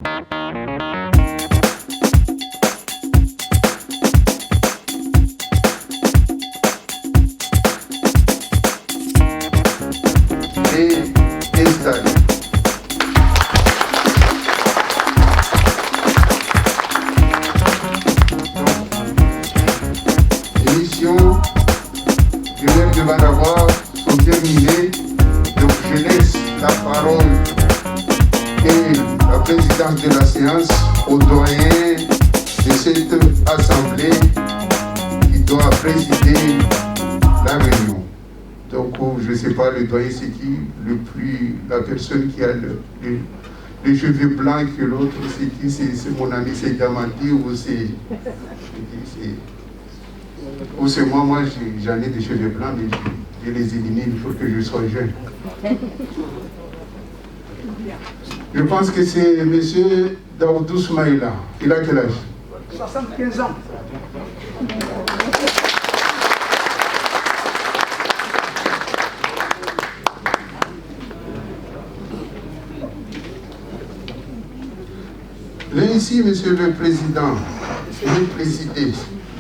Et installé. Les missions du maire de Bandawa sont terminées. Donc je laisse la parole et la présidence de la séance au doyen de cette assemblée qui doit présider la réunion. Donc je ne sais pas, le doyen c'est qui, la personne qui a les cheveux blancs que l'autre, c'est qui, c'est mon ami, c'est Gamati ou c'est moi j'en ai des cheveux blancs, mais je les élimine pour que je sois jeune. Je pense que c'est M. Daoudou Soumaïla. Il a quel âge? 75 ans. Là ici, Monsieur le Président,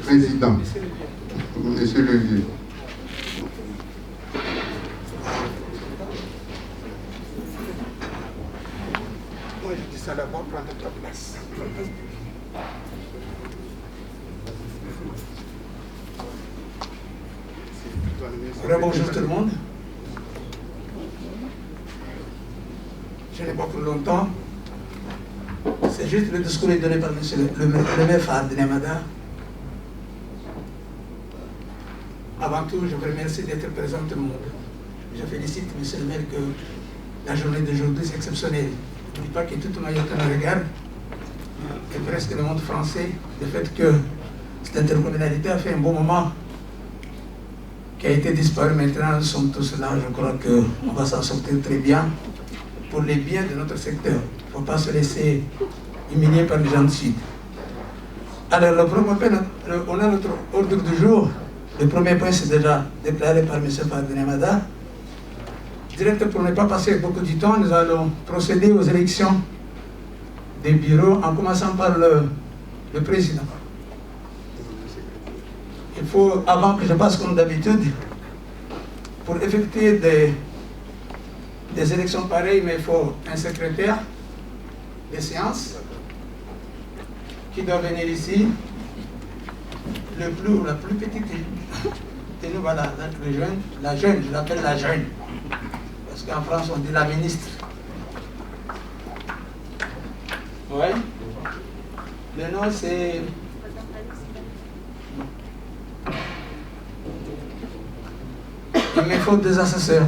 Président, Monsieur le Vieux. Moi je dis ça d'abord, prendre ta place. Bonjour tout le monde. Je n'ai pas pour longtemps. C'est juste le discours est donné par le maire Fahad Nemada. Avant tout, je vous remercie d'être présent tout le monde. Je félicite M. le maire que la journée d'aujourd'hui est exceptionnelle. Je ne dis pas que toute Mayotte me regarde, et presque le monde français, le fait que cette intercommunalité a fait un bon moment, qui a été disparu maintenant, nous sommes tous là, je crois qu'on va s'en sortir très bien pour les biens de notre secteur. Il ne faut pas se laisser humilier par les gens du Sud. Alors, le premier point, on a notre ordre du jour. Le premier point, c'est déjà déclaré par M. Fahad Nemada. Direct, pour ne pas passer beaucoup de temps, nous allons procéder aux élections des bureaux en commençant par le président. Il faut, avant que je passe comme d'habitude, pour effectuer des élections pareilles, mais il faut un secrétaire des séances qui doit venir ici. La plus petite de nous, voilà, la jeune, je l'appelle la jeune. Parce qu'en France, on dit la ministre. Oui. Le nom, c'est... Il me faut deux assesseurs.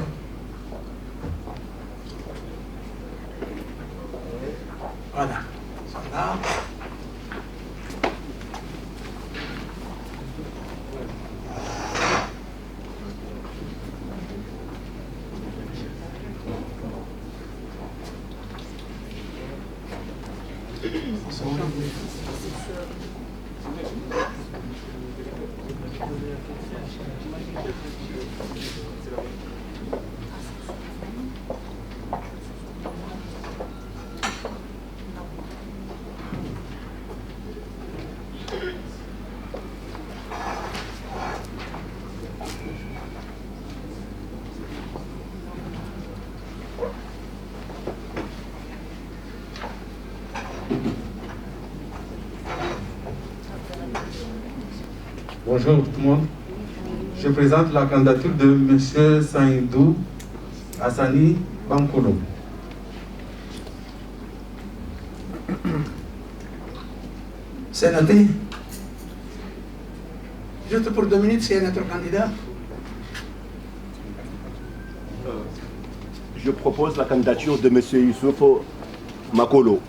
Voilà. Ils sont là. Bonjour tout le monde. Je présente la candidature de M. Saïdou Hassani Bankolo. C'est noté. Juste pour 2 minutes, c'est notre candidat. Je propose la candidature de M. Youssouf Makolo.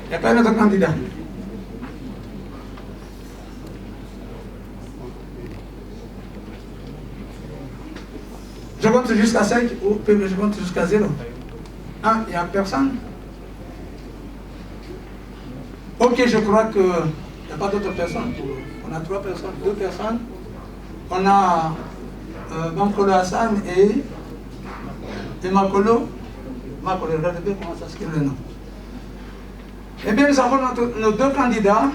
Il n'y a pas un autre candidat. Je compte jusqu'à 5 ou je compte jusqu'à 0. Ah, il n'y a personne. Ok, je crois qu'il n'y a pas d'autres personnes. On a 3 personnes, 2 personnes. On a Bankolo Hassan et Makolo. Makolo, regardez bien comment ça s'écrit le nom. Eh bien, nous avons nos 2 candidats.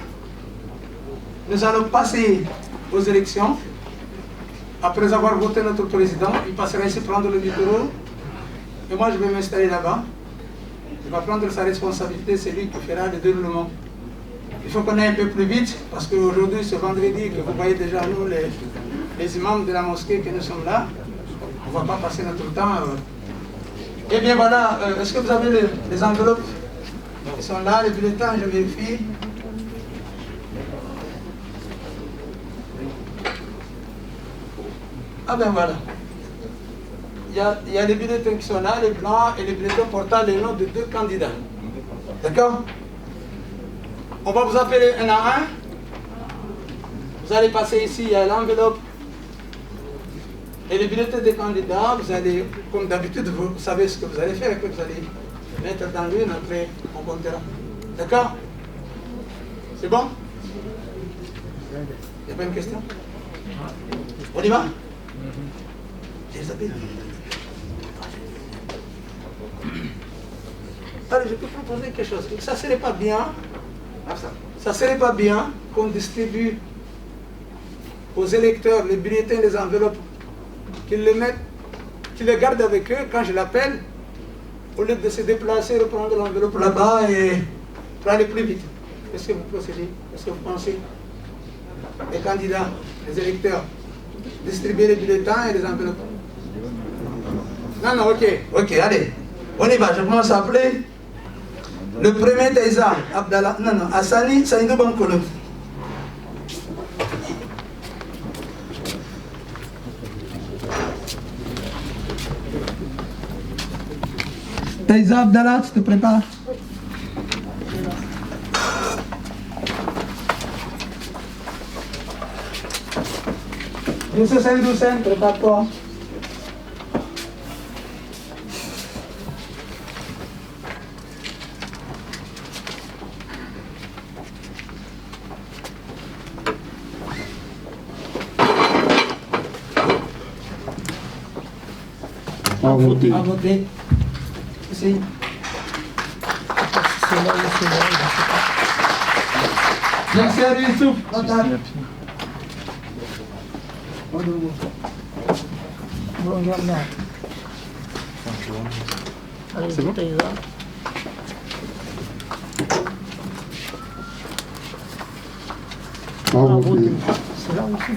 Nous allons passer aux élections. Après avoir voté notre président, il passera ici prendre le bureau. Et moi, je vais m'installer là-bas. Il va prendre sa responsabilité, c'est lui qui fera le déroulement. Il faut qu'on aille un peu plus vite, parce qu'aujourd'hui, ce vendredi, que vous voyez déjà, nous, les imams de la mosquée, que nous sommes là, on ne va pas passer notre temps. Eh bien, voilà, est-ce que vous avez les enveloppes? Ils sont là, les bulletins, je vérifie. Ah ben voilà. Il y a les bulletins qui sont là, les blancs, et les bulletins portant les noms de 2 candidats. D'accord? On va vous appeler un à un. Vous allez passer ici, il y a l'enveloppe. Et les bulletins des candidats, vous allez, comme d'habitude, vous savez ce que vous allez faire, et que vous allez mettre dans l'une, après on comptera. D'accord? C'est bon? Il n'y a pas une question? On y va? Allez, je peux proposer quelque chose. Ça ne serait pas bien, qu'on distribue aux électeurs les bulletins, les enveloppes, qu'ils les mettent, qu'ils les gardent avec eux quand je l'appelle, au lieu de se déplacer, reprendre l'enveloppe là-bas et pour aller plus vite. Qu'est-ce que vous procédez? Qu'est-ce que vous pensez? Les candidats, les électeurs, distribuer les bulletins et les enveloppes. Non, ok, allez, on y va, je commence à appeler. Le premier Taïza, Abdallah, Hassani Saïdou Bankolo. Taïza Abdallah, tu te prépares? Monsieur Saïdou Hussein, prépare-toi. À voter. Ici. Merci Youssouf. C'est bon? C'est là aussi.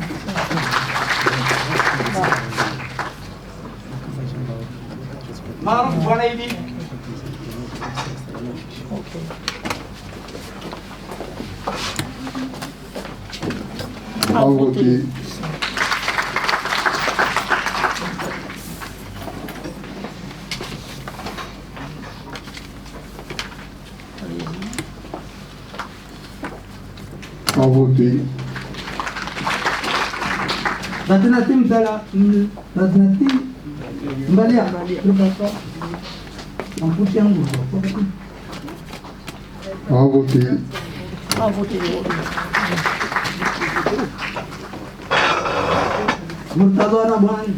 Marouf, voilà il dit. À voter. À voter. Radnatim Dala, Radnatim Mbalia, prépare-toi. On peut tirer un bout. À voter. À voter. Murtaba Nabani.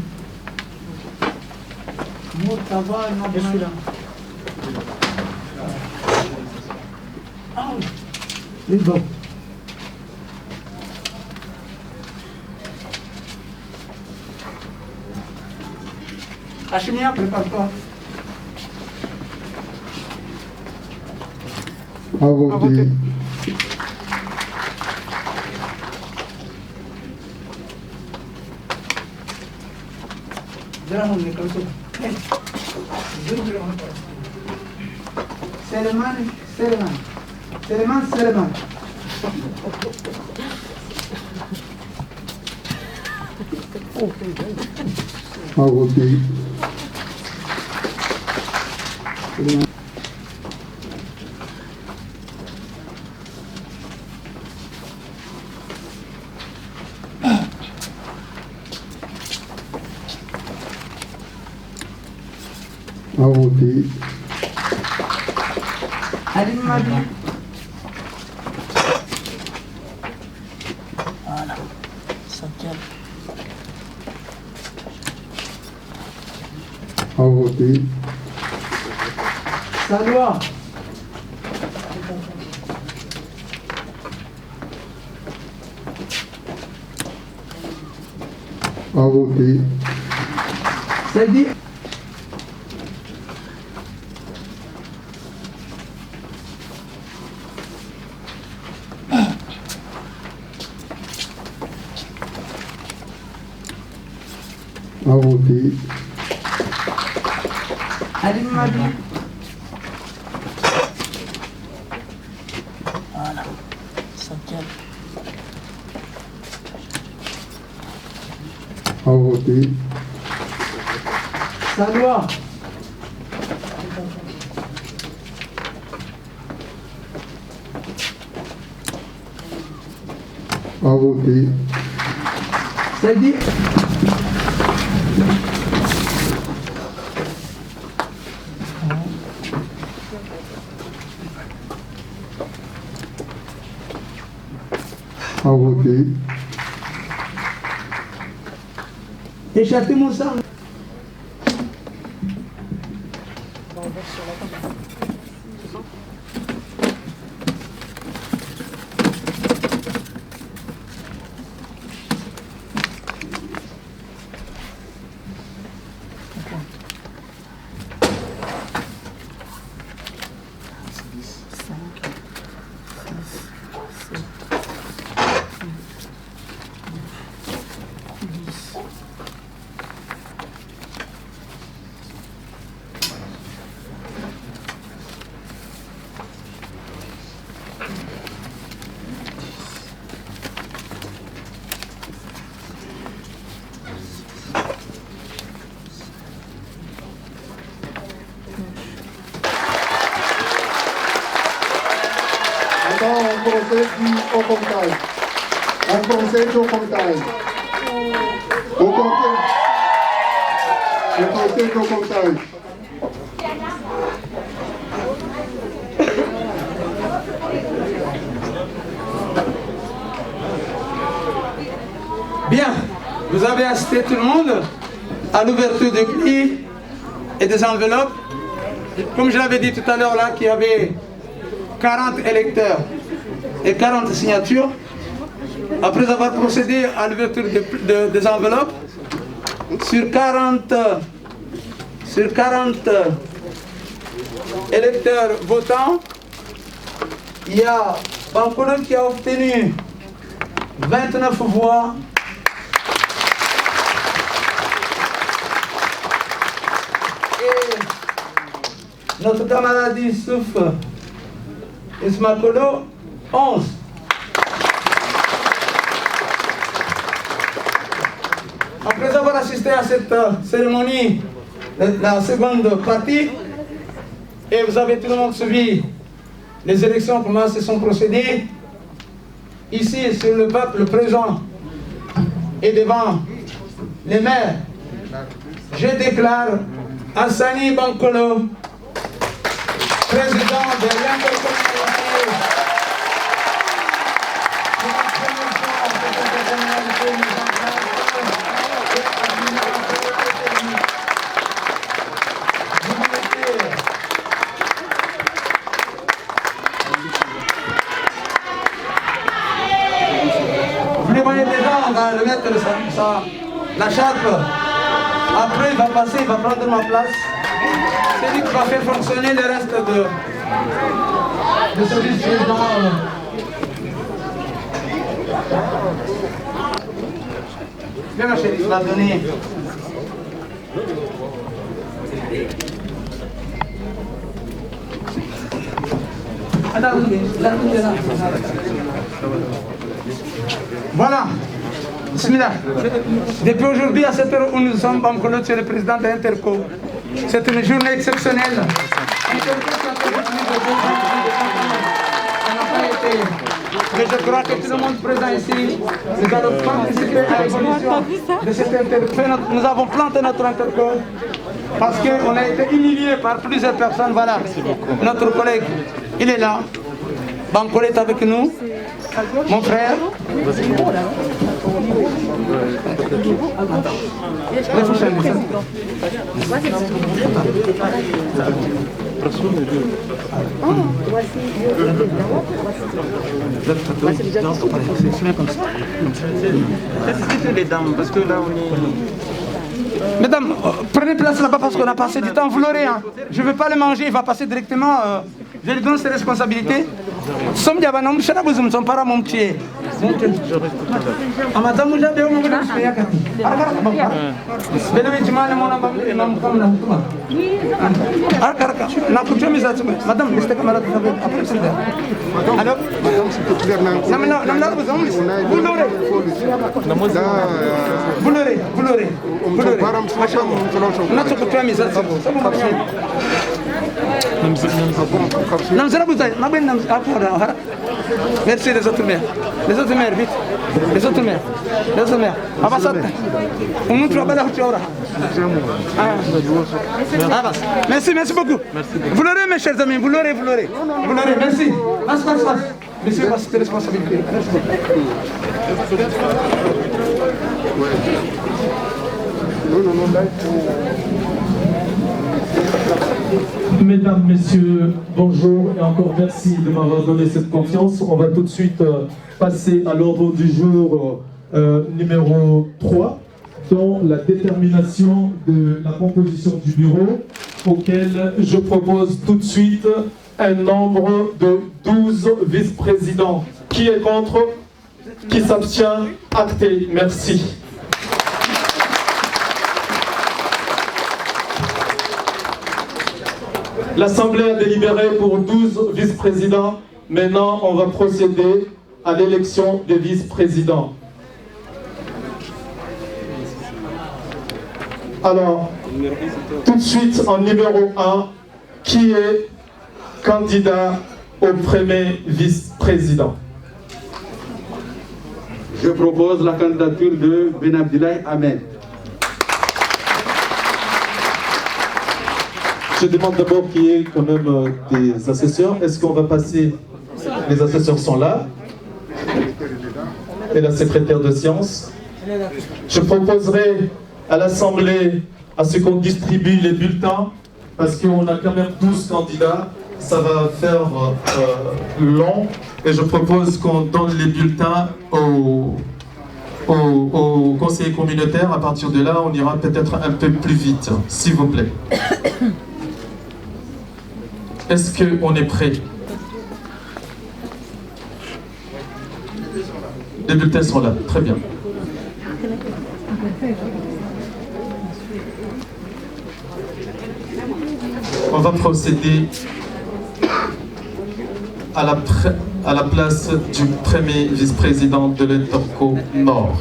Murtaba Nabani. Ah, let's go. Hachimia, prépare-toi. À voter. Seleman. À voter. À voter. Alim Madi. À voter. Salwa. À voter. C'est dit. À voter. Ali Madi. Voilà. Santiago. À voter. Salwa. À voter. C'est dit. À voter. Et châtie Moussa. Então, au comptage. On procède au comptage. On procède au comptage. Bien, vous avez assisté tout le monde à l'ouverture des plis et des enveloppes. Comme je l'avais dit tout à l'heure là, qu'il y avait 40 électeurs et 40 signatures. Après avoir procédé à l'ouverture des enveloppes, sur 40 électeurs votants, il y a Bankolo qui a obtenu 29 voix. Et notre camarade Youssouf Ismakolo, 11. Après avoir assisté à cette cérémonie, la seconde partie, et vous avez tout le monde suivi les élections, comment se sont procédées, ici sur le peuple présent et devant les maires, je déclare Hassani Bankolo, président de l'intercommunalité. Vous les voyez déjà, on va le mettre la chape. Après, il va passer, il va prendre ma place. C'est lui qui va faire fonctionner le reste de ce vice-président. Viens ma chérie, je vais la donner. Voilà. Bismillah. Depuis aujourd'hui, à cette heure où nous sommes, Bankolo, c'est le président de l'Interco. C'est une journée exceptionnelle. Mais je crois que tout le monde présent ici, nous allons participer à l'évolution de cette Interco. Nous avons planté notre Interco parce qu'on a été humilié par plusieurs personnes. Voilà, notre collègue, il est là. Bankolo est avec nous, mon frère. Parce que là on est... Mesdames, prenez place là-bas parce qu'on a passé du temps. Vous l'aurez, hein. Je ne vais pas le manger, il va passer directement. Je lui donne ses responsabilités. Somme diabanom, je ne suis pas mon pied. Madame, vous avez un merci les autres maires. Les autres maires, vite. Les autres maires. Les autres maires. On montre la balle à merci, merci beaucoup. Vous l'aurez, mes chers amis, vous l'aurez. Vous l'aurez, merci. Passe. Monsieur, passe tes responsabilités. Merci beaucoup. Mesdames, Messieurs, bonjour et encore merci de m'avoir donné cette confiance. On va tout de suite passer à l'ordre du jour numéro 3, dont la détermination de la composition du bureau, auquel je propose tout de suite un nombre de 12 vice-présidents. Qui est contre? Qui s'abstient? Acté. Merci. L'Assemblée a délibéré pour 12 vice-présidents. Maintenant, on va procéder à l'élection des vice-présidents. Alors, tout de suite, en numéro 1, qui est candidat au premier vice-président? Je propose la candidature de Ben Abdillahi Ahmed. Je demande d'abord qu'il y ait quand même des assesseurs. Est-ce qu'on va passer? Les assesseurs sont là. Et la secrétaire de séance. Je proposerai à l'Assemblée à ce qu'on distribue les bulletins, parce qu'on a quand même 12 candidats. Ça va faire long. Et je propose qu'on donne les bulletins aux conseillers communautaires. À partir de là, on ira peut-être un peu plus vite, s'il vous plaît. Est-ce qu'on est prêt? Les bulletins sont là, très bien. On va procéder à la place du premier vice-président de l'Interco Nord.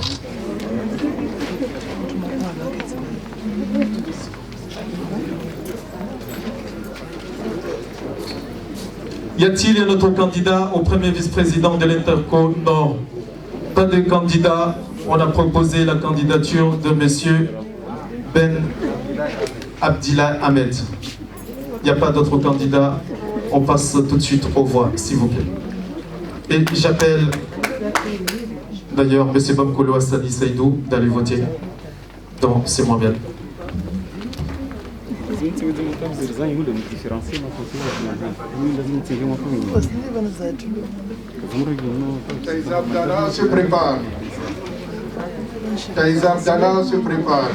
Y a-t-il un autre candidat au premier vice-président de l'Interco Nord? Pas de candidat. On a proposé la candidature de M. Ben Abdillahi Ahmed. Il n'y a pas d'autres candidats. On passe tout de suite aux voix, s'il vous plaît. Et j'appelle d'ailleurs M. Bamkolo Hassani Saïdou d'aller voter. Donc c'est moins bien. Taïza Abdallah se prépare. Taïza Abdallah se prépare.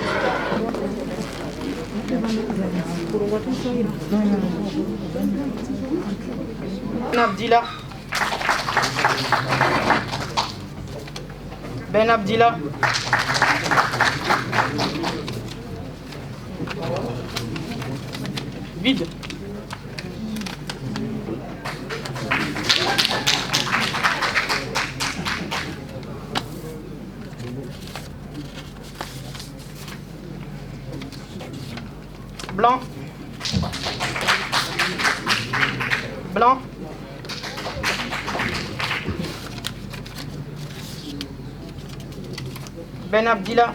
Ben Abdillah. Vide. Blanc. Blanc. Ben Abdillah.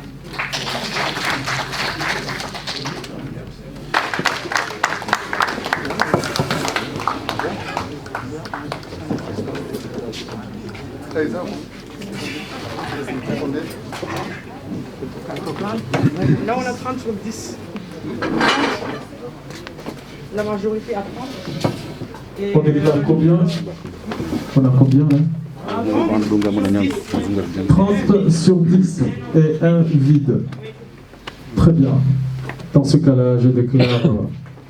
Taïza. Là, on a 30 sur 10. La majorité à 30. Et On est déjà à combien? On a combien là? 30 sur 10 et un vide. Très bien. Dans ce cas-là, je déclare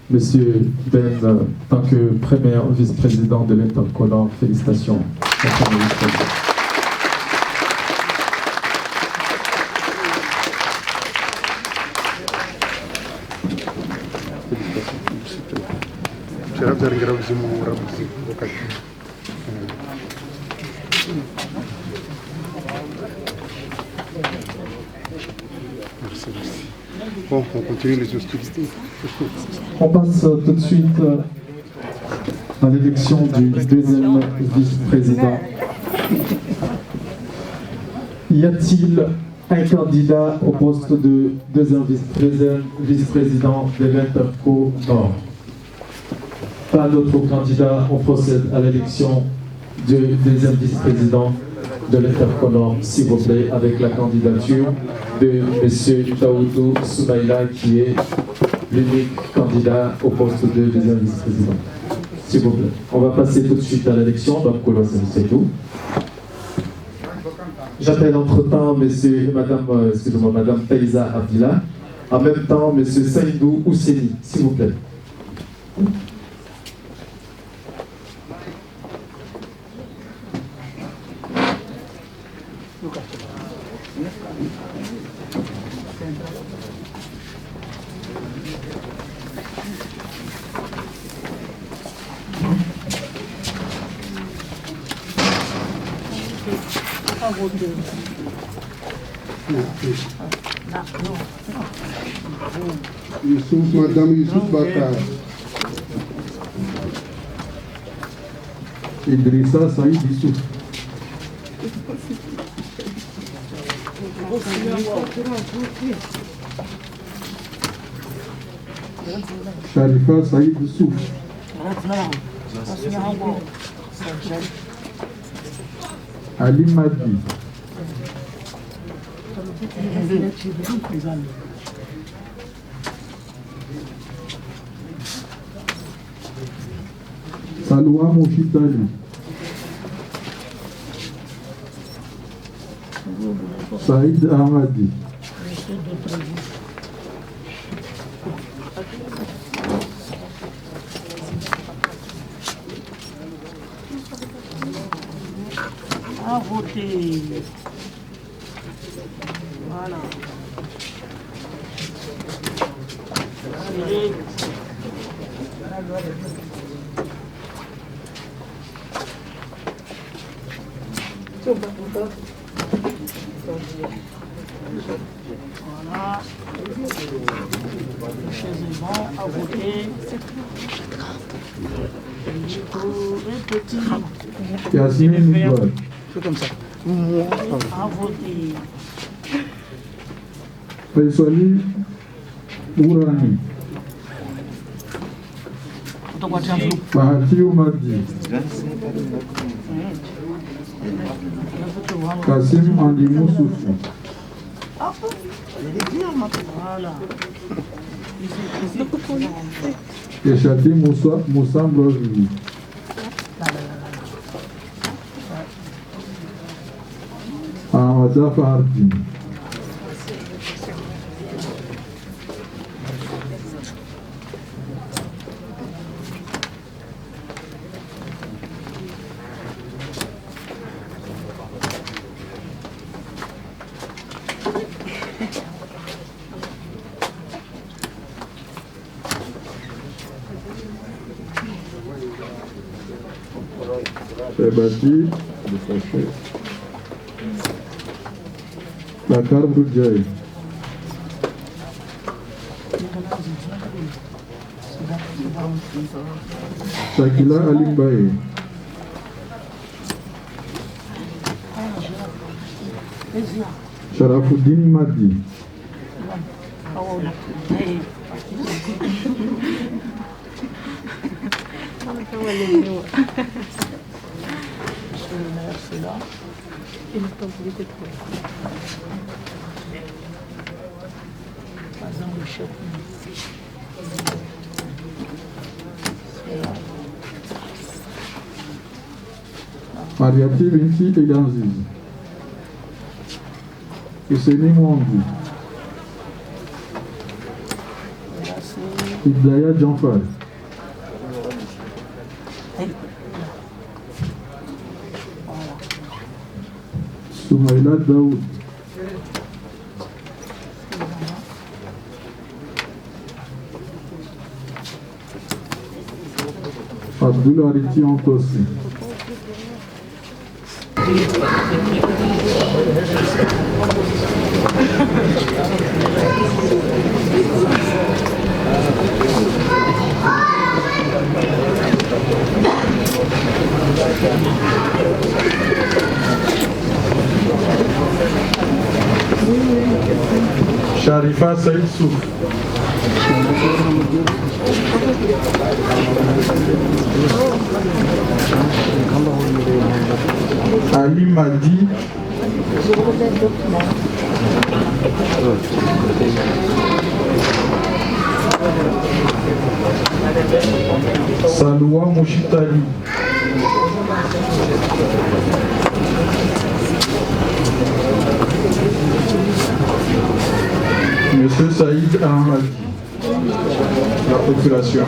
Monsieur Ben tant que premier vice-président de l'Intercolor. Félicitations. Bon, on continue les hostilités. On passe tout de suite à l'élection du deuxième vice-président. Y a-t-il un candidat au poste de deuxième vice-président de l'Interco Nord? Pas d'autre candidat, on procède à l'élection du deuxième vice-président de l'Interco Nord, s'il vous plaît, avec la candidature de M. Daoudou Soumaïla, qui est l'unique candidat au poste de deuxième vice-président. S'il vous plaît. On va passer tout de suite à l'élection, donc c'est tout. J'appelle entre-temps Madame Taïza Abdila, en même temps M. Saïdou Ousseni, s'il vous plaît. Youssouf, Madame Youssouf Bakar. Idrissa Saïd Youssouf. Sharifa Saïd Youssouf. Ali Madi. Saloua Mouchitali. Saïd Ahmadi. À voter. Voilà. Voilà. Les chaises vont à voter. Les petits. Yasmine Nidouad. c'est comme ça. À voter. Faisali Ourani. Fahati Oumadi. Kassim Andimou Soufou. Voilà. Keshati Moussa Brozili. Ahmada Fahardin. Sebati Dakar Brujai. Shakila Alimbae. Sharafuddin Madi. Mariati binti Eganziz. Husseini Mwangi. Ibdaya Janfal. Soumaïla Daoud. Abdul Ariti Antossi. Sharifa Saïd Souf. Ali Madi. Saloua Mouchitali. Monsieur Saïd Ahmadi, la population.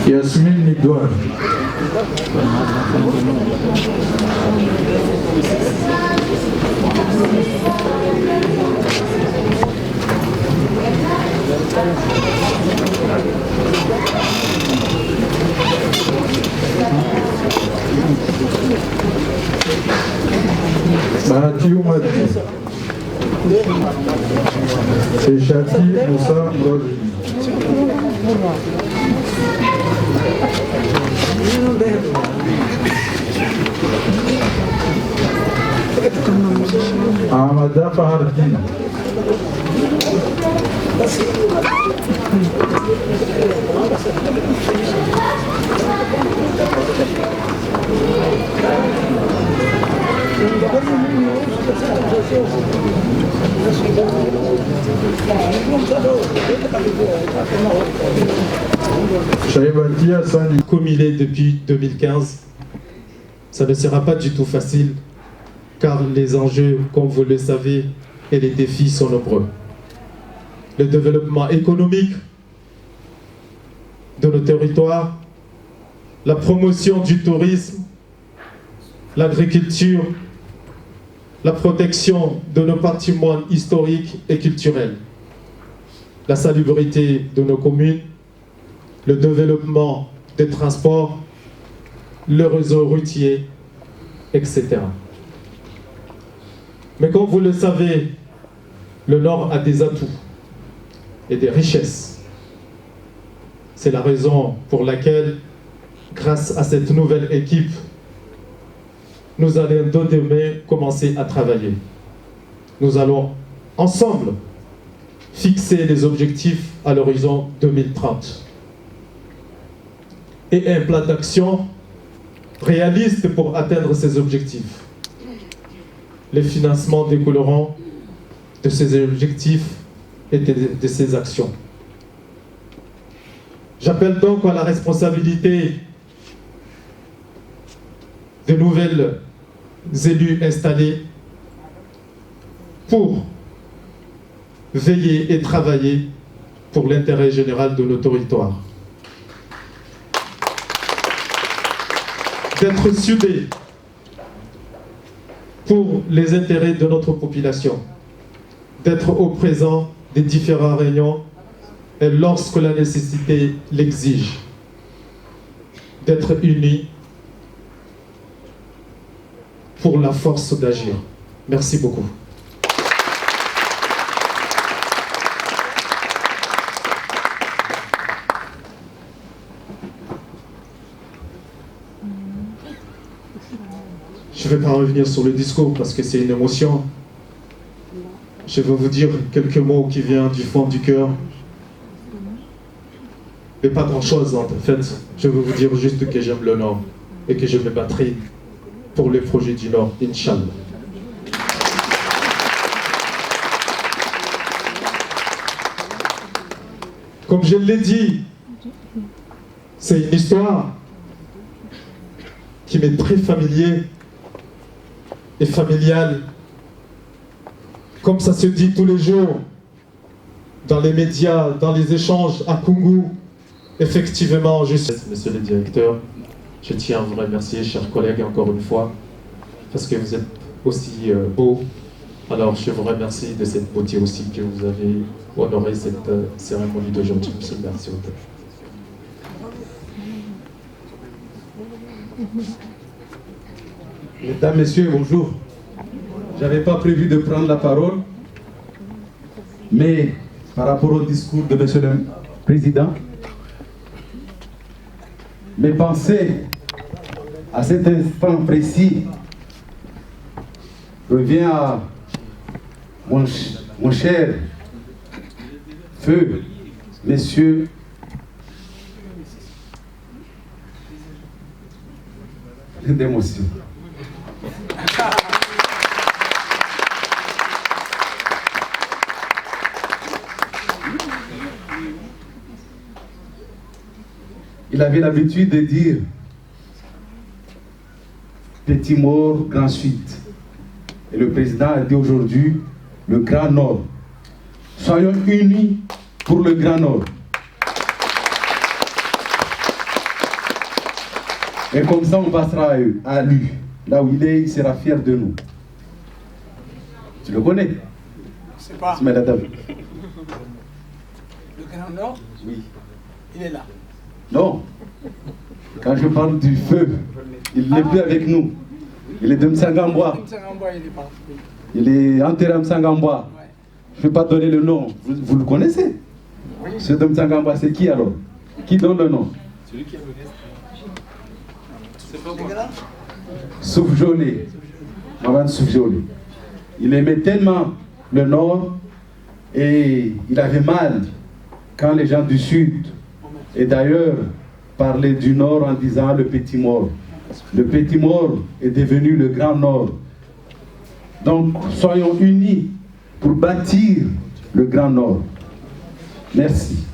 Yasmine Nidouane. Bahati Oumadi. C'est Chati Moussa Brodi. Ahmada Fahardi. Comme il est depuis 2015, ça ne sera pas du tout facile, car les enjeux, comme vous le savez, et les défis sont nombreux. Le développement économique de nos territoires, la promotion du tourisme, l'agriculture, la protection de nos patrimoines historiques et culturels, la salubrité de nos communes, le développement des transports, le réseau routier, etc. Mais comme vous le savez, le Nord a des atouts et des richesses. C'est la raison pour laquelle, grâce à cette nouvelle équipe, nous allons demain commencer à travailler. Nous allons ensemble fixer les objectifs à l'horizon 2030 et un plan d'action réaliste pour atteindre ces objectifs. Les financements découleront de ces objectifs et de ces actions. J'appelle donc à la responsabilité de nouvelles élus installés pour veiller et travailler pour l'intérêt général de nos territoires. D'être soudés pour les intérêts de notre population, d'être au présent des différentes réunions et lorsque la nécessité l'exige, d'être unis pour la force d'agir. Merci beaucoup. Je ne vais pas revenir sur le discours parce que c'est une émotion. Je vais vous dire quelques mots qui viennent du fond du cœur. Mais pas grand-chose en fait. Je veux vous dire juste que j'aime le Nord et que je me battrai pour les projets du Nord, Inch'Allah. Comme je l'ai dit, c'est une histoire qui m'est très familière et familiale. Comme ça se dit tous les jours, dans les médias, dans les échanges à Kungu, effectivement, Monsieur le directeur, je tiens à vous remercier, chers collègues, encore une fois, parce que vous êtes aussi beaux. Alors, je vous remercie de cette beauté aussi que vous avez honoré cette cérémonie d'aujourd'hui. Monsieur le maire, s'il vous plaît. Mesdames, Messieurs, bonjour. Je n'avais pas prévu de prendre la parole, mais par rapport au discours de Monsieur le Président, mes pensées à cet instant précis revient à mon cher feu, Monsieur d'émotion. Il avait l'habitude de dire petit mort, grand suite. Et le président a dit aujourd'hui le Grand Nord. Soyons unis pour le Grand Nord. Et comme ça, on passera à lui. Là où il est, il sera fier de nous. Tu le connais? Je sais pas. Le Grand Nord? Oui. Il est là. Non. Quand je parle du feu, il n'est plus avec nous. Il est de Msangambwa. Il est enterré à Msangambwa. Je ne vais pas donner le nom. Vous le connaissez? Oui. Ce de Msangambwa, c'est qui alors? Qui donne le nom? Celui qui a le reste. C'est pas moi. Soufjolé. Maman Soufjolé. Il aimait tellement le Nord et il avait mal quand les gens du Sud, et d'ailleurs, parlaient du Nord en disant le Petit Mort. Le Petit Mort est devenu le Grand Nord. Donc, soyons unis pour bâtir le Grand Nord. Merci.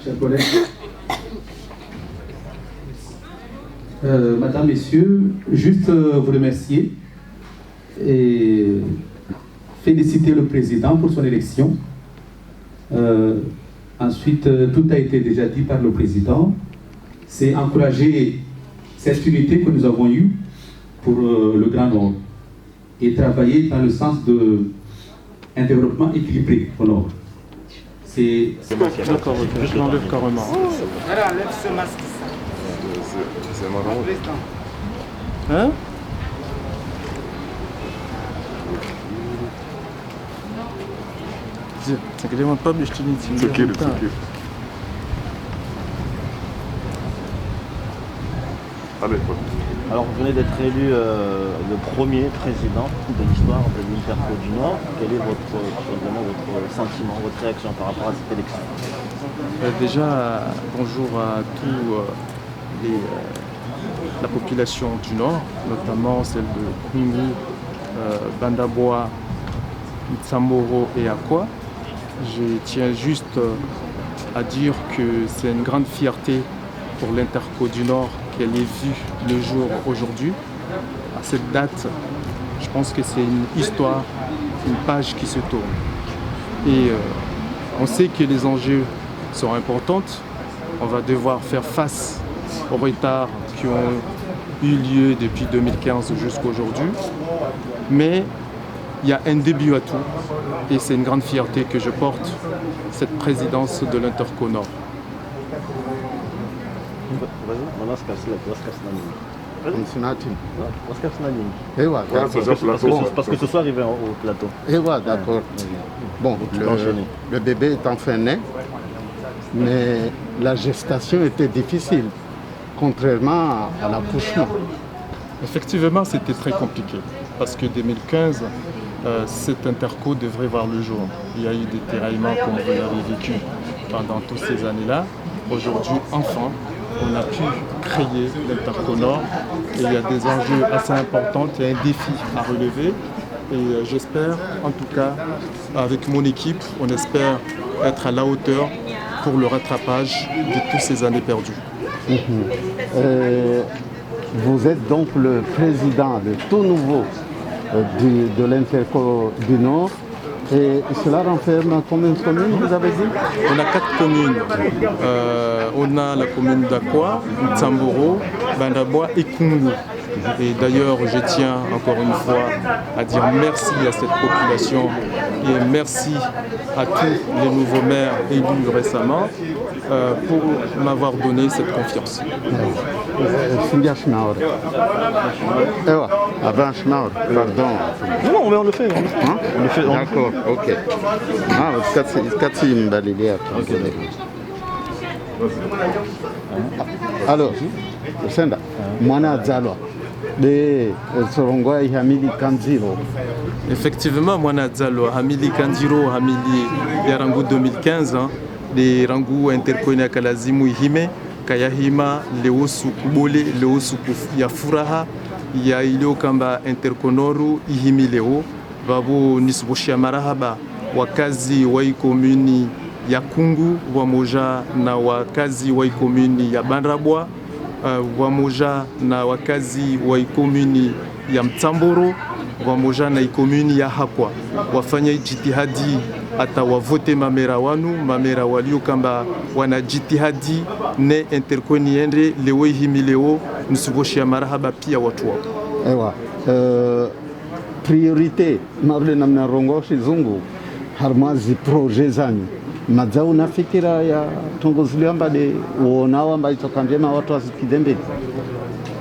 Chers collègues, Madame, Messieurs, juste vous remercier et féliciter le président pour son élection. Ensuite, tout a été déjà dit par le président. C'est encourager cette unité que nous avons eue pour le Grand Nord et travailler dans le sens d'un développement équilibré au Nord. C'est d'accord, je l'enlève carrément. Voilà, enlève ce masque. C'est marrant. Hein? Alors vous venez d'être élu le premier président de l'histoire de l'Interco du Nord. Quel est votre sentiment, votre réaction par rapport à cette élection? Déjà, bonjour à tous la population du Nord, notamment celle de Kungu, Bandabwa, Mtsamoro et Akwa. Je tiens juste à dire que c'est une grande fierté pour l'Interco du Nord qu'elle ait vu le jour aujourd'hui. À cette date, je pense que c'est une histoire, une page qui se tourne. Et on sait que les enjeux sont importants. On va devoir faire face aux retards qui ont eu lieu depuis 2015 jusqu'à aujourd'hui. Mais il y a un début à tout et c'est une grande fierté que je porte cette présidence de l'Interco Nord. Parce que ce soir, il va au plateau. Et voilà, d'accord. Bon, le bébé est enfin né, mais la gestation était difficile, contrairement à l'accouchement. Effectivement, c'était très compliqué, parce que 2015, cet interco devrait voir le jour. Il y a eu des déraillements comme vous l'avez vécu pendant toutes ces années-là. aujourd'hui, enfin, on a pu créer l'Interco-Nord et il y a des enjeux assez importants, il y a un défi à relever et j'espère, en tout cas, avec mon équipe, on espère être à la hauteur pour le rattrapage de toutes ces années perdues. Vous êtes donc le président, le tout nouveau de l'Interco du Nord. Et cela renferme combien de communes, vous avez dit? On a 4 communes. On a la commune d'Akwa, Tsamboro, Bandabois et Kungu. Et d'ailleurs, je tiens encore une fois à dire merci à cette population et merci à tous les nouveaux maires élus récemment pour m'avoir donné cette confiance. Pardon. Non, on le fait. On le fait. D'accord, ok. Alors, Senda, Mwana Zalwa. Effectivement, Mwana Zalwa, Hamili Kandiro, Hamili Yarangu 2015, les Rangu interconnectés à Kalazimu Ihime, Kayahima, Leosu Kubole, Leosu Yafuraha, ya ilio kamba interkonoru Ihimi Leo, Babu Nisbushia Marahaba, wakazi wa ikomuni ya Kungu, wamoja na wakazi wa ikomuni ya Bandarabwa, wamoja na wakazi wa ikomuni ya Mtsamboro, wamoja na ikomuni ya Hakwa. Wafanya jitihadi hata wavote mamera wanu, mamera walio kamba wana jitihadi ne interkoni endre lewe Ihimi Leo, Nisbushia Marahaba pia watu wako. Ewa, priorité marle namna rongoshi zungu harmazi projet zanyu madza unafikira ya tongoziliwa mbade uonawa mba itokandema watu wazikidembele.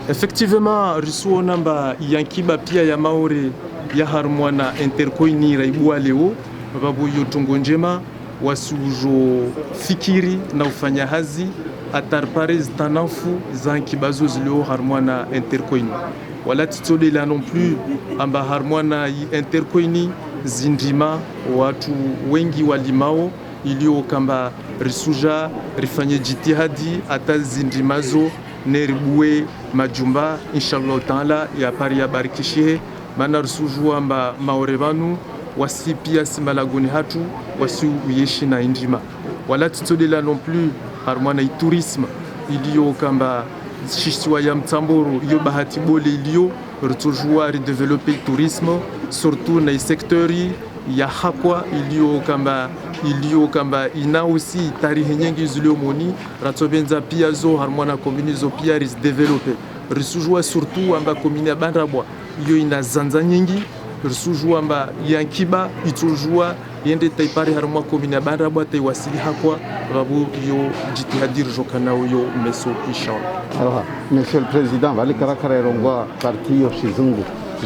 Effectivement, risu namba yankiba pia ya maore ya harmwana interkoini raibua leo babu yotongo njema wasujo fikiri na ufanya hazi atarpare zitanafu za nkibazo zilio harmwana interkoini wala titole la non plus amba harmwana interkoini zindima watu wengi walimao ilio kamba risuja rifanye jitihadi ata zindimazo neribue majumba inshallah taala ya pari ya barikishe mana risuju amba maorevanu wasi pia simalagoni hatu wasi uyeshi na indima wala titole la non plus harmwana tourisme ilio kamba Shishwa ya Mtsamboro, iyo bahati bole ilio, retujua redeveloper tourisme, surtout na sektori ya Hakwa ilio kamba ina aussi tarihi nyingi zilio moni, ratobenza pia zo harmona komini zo pia redeveloper. Retujua surtout amba komini ya Bandarabwa, iyo ina zanza nyingi, retujua amba yankiba, itujua yende taipari harmona komini ya Bandarabwa taiwasili Hakwa, babu yo jitihadir jokana yo meso inshallah. Alors, Monsieur le Président,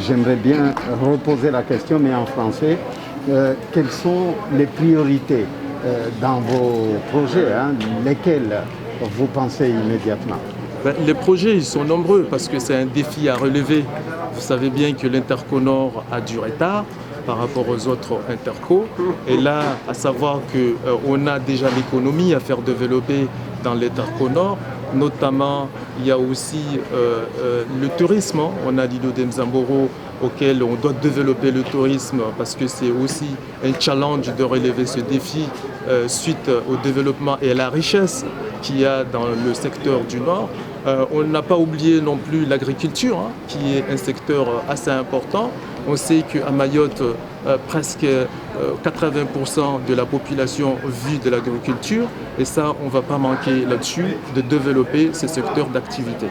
j'aimerais bien reposer la question, mais en français. Quelles sont les priorités dans vos projets, lesquels vous pensez immédiatement? Les projets, ils sont nombreux parce que c'est un défi à relever. Vous savez bien que l'Interco-Nord a du retard par rapport aux autres intercos. Et là, à savoir qu'on a déjà l'économie à faire développer dans l'Interco-Nord. Notamment, il y a aussi le tourisme. On a l'îlot de Mtsamboro auquel on doit développer le tourisme parce que c'est aussi un challenge de relever ce défi suite au développement et à la richesse qu'il y a dans le secteur du Nord. On n'a pas oublié non plus l'agriculture, qui est un secteur assez important. On sait qu'à Mayotte, presque 80% de la population vit de l'agriculture et ça, on ne va pas manquer là-dessus de développer ce secteur d'activité.